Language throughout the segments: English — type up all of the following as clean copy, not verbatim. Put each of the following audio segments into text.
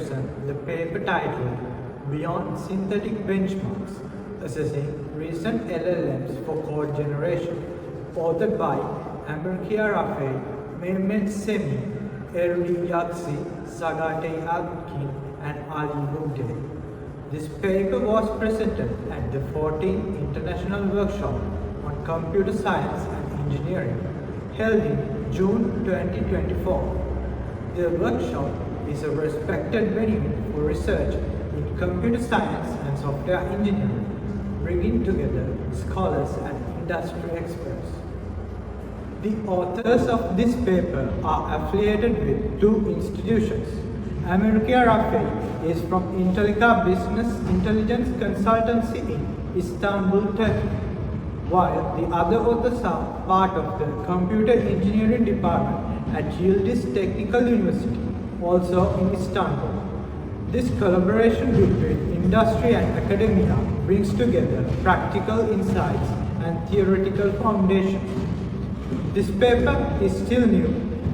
present the paper titled Beyond Synthetic Benchmarks Assessing Recent LLMs for Code Generation, authored by Amirkia Rafael, Mehmet Semi, Erli Yaksi, Sagate Alkin, and Ali Bugde. This paper was presented at the 14th International Workshop on Computer Science and Engineering, held in June 2024. The workshop is a respected venue for research in computer science and software engineering, bringing together scholars and industry experts. The authors of this paper are affiliated with two institutions. Amirkia Rafael is from Intellica Business Intelligence Consultancy in Istanbul, Turkey, while the other authors are part of the Computer Engineering Department at Yildiz Technical University, also in Istanbul. This collaboration between industry and academia brings together practical insights and theoretical foundations. This paper is still new,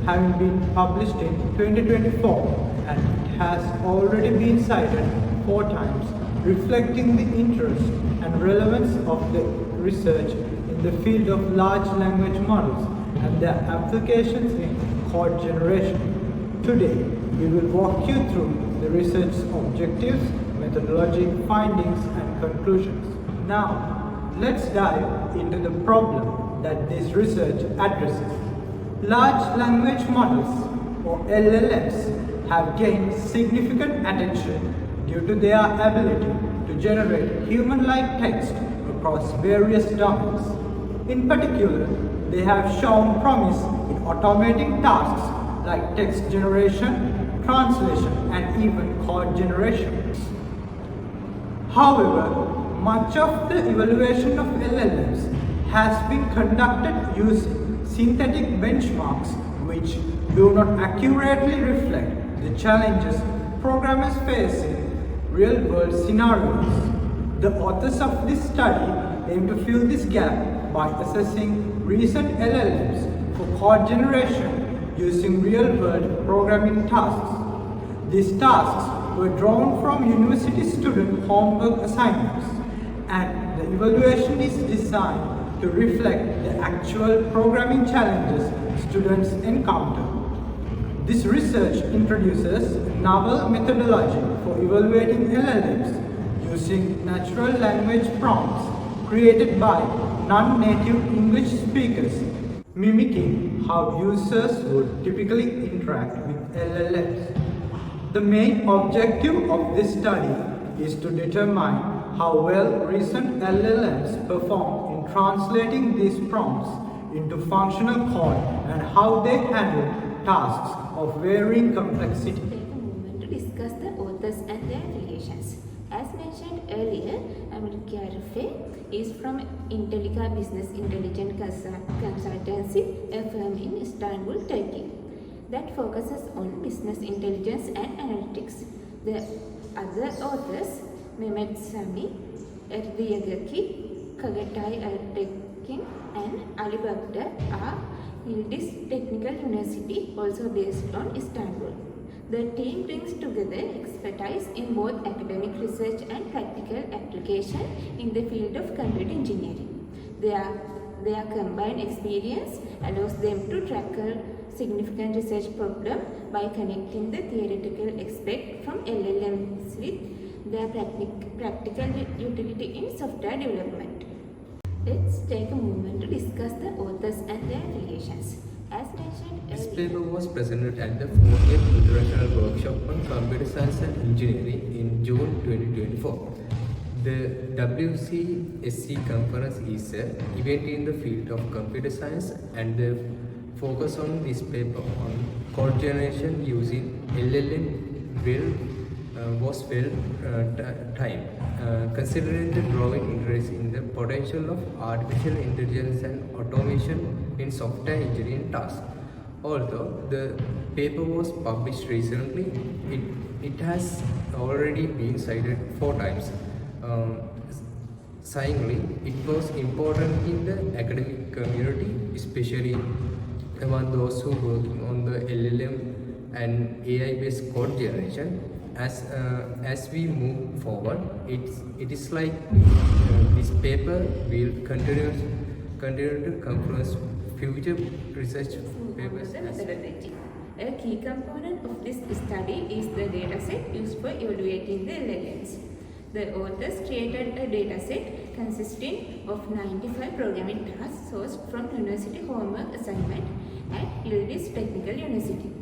having been published in 2024, and it has already been cited 4 times, reflecting the interest and relevance of the research in the field of large language models and their applications in code generation. Today, we will walk you through the research objectives, methodology, findings, and conclusions. Now, let's dive into the problem that this research addresses. Large language models, or LLMs, have gained significant attention due to their ability to generate human-like text across various domains. In particular, they have shown promise in automating tasks like text generation, translation, and even code generation. However, much of the evaluation of LLMs has been conducted using synthetic benchmarks which do not accurately reflect the challenges programmers face in real-world scenarios. The authors of this study aim to fill this gap by assessing recent LLMs for code generation using real-world programming tasks. These tasks were drawn from university student homework assignments, and the evaluation is designed to reflect the actual programming challenges students encounter. This research introduces a novel methodology for evaluating LLMs using natural language prompts created by non-native English speakers, mimicking how users would typically interact with LLMs. The main objective of this study is to determine how well recent LLMs perform in translating these prompts into functional code and how they handle tasks of varying complexity. Take a moment to discuss the authors and their affiliations. As mentioned earlier, Amirkia Rafael is from Intellica Business Intelligence Consultancy, a firm in Istanbul, Turkey, that focuses on business intelligence and analytics. The other authors, Mehmet Sami, Erli Yaksi, Sagate Alkin, and Ali Bugde, are Yildiz Technical University, also based on Istanbul. The team brings together expertise in both academic research and practical application in the field of computer engineering. Their combined experience allows them to tackle significant research problem by connecting the theoretical aspect from LLMs with their practical utility in software development. Let's take a moment to discuss the authors and their affiliations. As mentioned This earlier, paper was presented at the 40th International Workshop on Computer Science and Engineering in June 2024. The WCSC conference is an event in the field of computer science, and the focus on this paper on code generation using LLM was timed, considering the growing interest in the potential of artificial intelligence and automation in software engineering tasks. Although the paper was published recently, it has already been cited 4 times. Signingly, it was important in the academic community, especially among those who work on the LLM and AI-based code generation, as we move forward, it is like this paper will continue to influence future research papers. The methodology. A key component of this study is the dataset used for evaluating the LLMs. The authors created a dataset consisting of 95 programming tasks sourced from university homework assignment at Yildiz Technical University.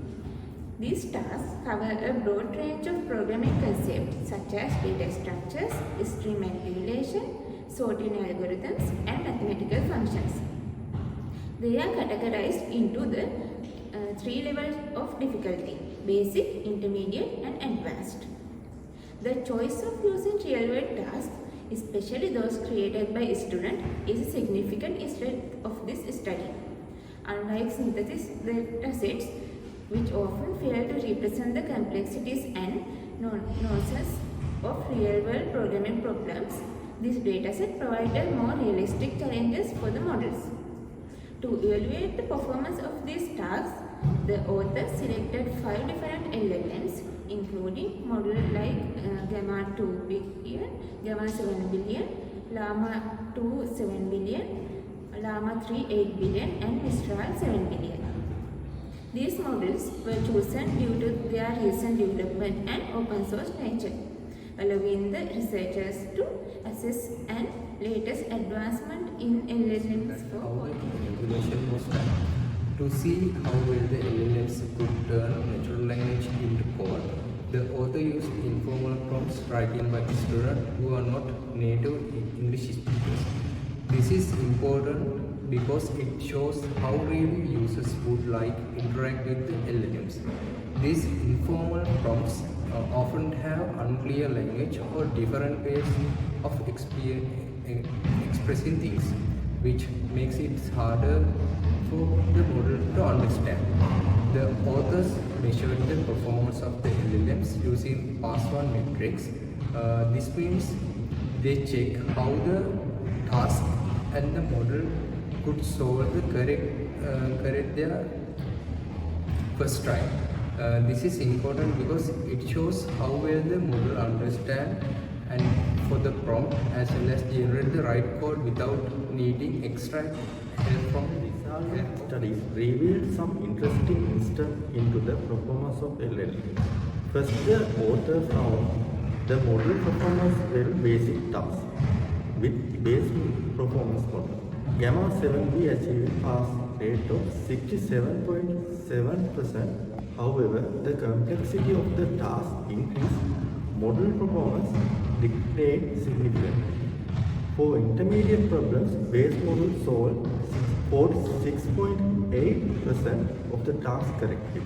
These tasks cover a broad range of programming concepts such as data structures, string manipulation, sorting algorithms, and mathematical functions. They are categorized into the three levels of difficulty: basic, intermediate, and advanced. The choice of using real-world tasks, especially those created by students, is a significant aspect of this study. Unlike synthesis datasets, which often fail to represent the complexities and nuances of real-world programming problems, this dataset provided more realistic challenges for the models. To evaluate the performance of these tasks, the authors selected 5 different LLMs, including models like Gamma 2 billion, Gamma 7 billion, Llama 2 7 billion, Llama 3 8 billion, and Mistral 7 billion. These models were chosen due to their recent development and open source nature, allowing the researchers to assess and latest advancement in LLMs for How the coding. calculation was done. To see how well the LLMs could turn natural language into code, the author used informal prompts written by students who are not native English speakers. This is important because it shows how really users would like interact with the LLMs. These informal prompts often have unclear language or different ways of expressing things, which makes it harder for the model to understand. The authors measured the performance of the LLMs using pass-1 metrics. This means they check how the task and the model could solve the correct their first try. This is important because it shows how well the model understands and for the prompt as well as generate the right code without needing extra help from the Studies revealed some interesting insight into the performance of LLM. First, the author found the model performance well basic tasks with base performance model. Gamma 7B achieved pass rate of 67.7%. However, the complexity of the task increased, model performance declined significantly. For intermediate problems, base model solved 46.8% of the tasks correctly.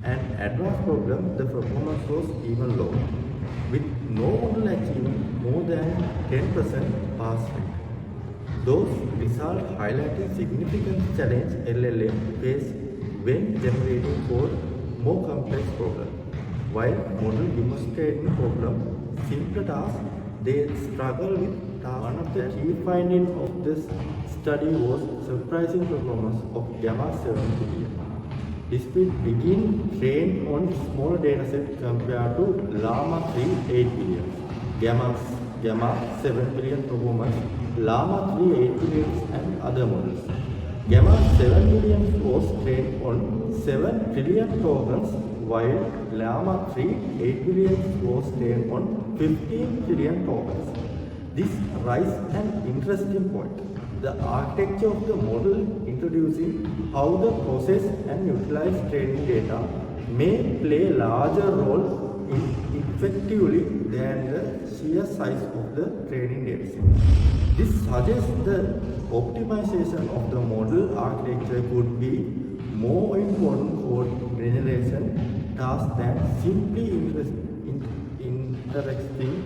And advanced problem, the performance was even lower, with no model achieving more than 10% pass rate. Those results highlighted significant challenge LLM face when generating code more complex problems. While model demonstrating simpler tasks, they struggle with tasks. One of the key findings of this study was surprising performance of Gamma 7 billion. Despite being trained on smaller dataset compared to Llama 3 8 billion, Gamma 7 billion performance, Llama 3 8 billion and other models. Gamma 7 billion was trained on 7 trillion tokens, while Llama 3 8 billion was trained on 15 trillion tokens. This raises an interesting point. The architecture of the model introducing how the process and utilize training data may play a larger role in effectively than the sheer size of the training dataset. This suggests the optimization of the model architecture could be more important for generation tasks than simply interesting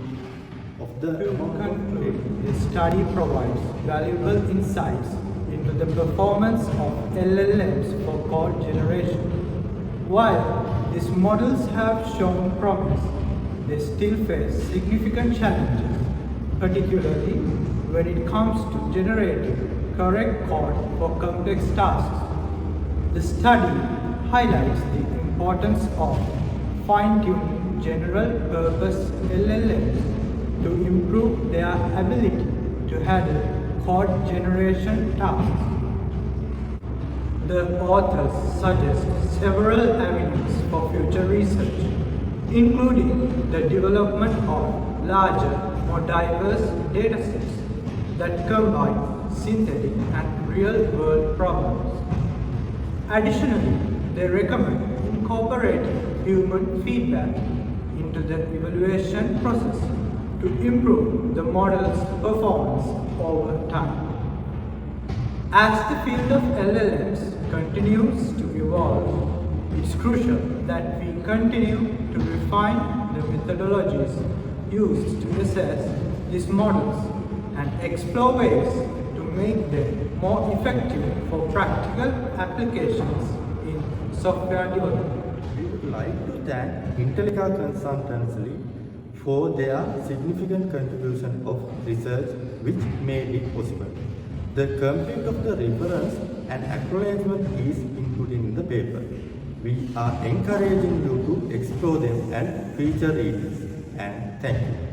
of the To conclude, this study provides valuable insights into the performance of LLMs for code generation. While these models have shown promise, they still face significant challenges, particularly when it comes to generating correct code for complex tasks. The study highlights the importance of fine-tuning general purpose LLMs to improve their ability to handle code generation tasks. The authors suggest several avenues for future research, including the development of larger, more diverse datasets that combine synthetic and real-world problems. Additionally, they recommend incorporating human feedback into the evaluation process to improve the model's performance over time. As the field of LLMs continues to evolve, it's crucial that we continue to refine the methodologies used to assess these models and explore ways to make them more effective for practical applications in software development. We would like to thank Intellica Consultancy for their significant contribution of research which made it possible. The complete of the reference and acknowledgement is included in the paper. We are encouraging you to explore them and feature readings. And thank you.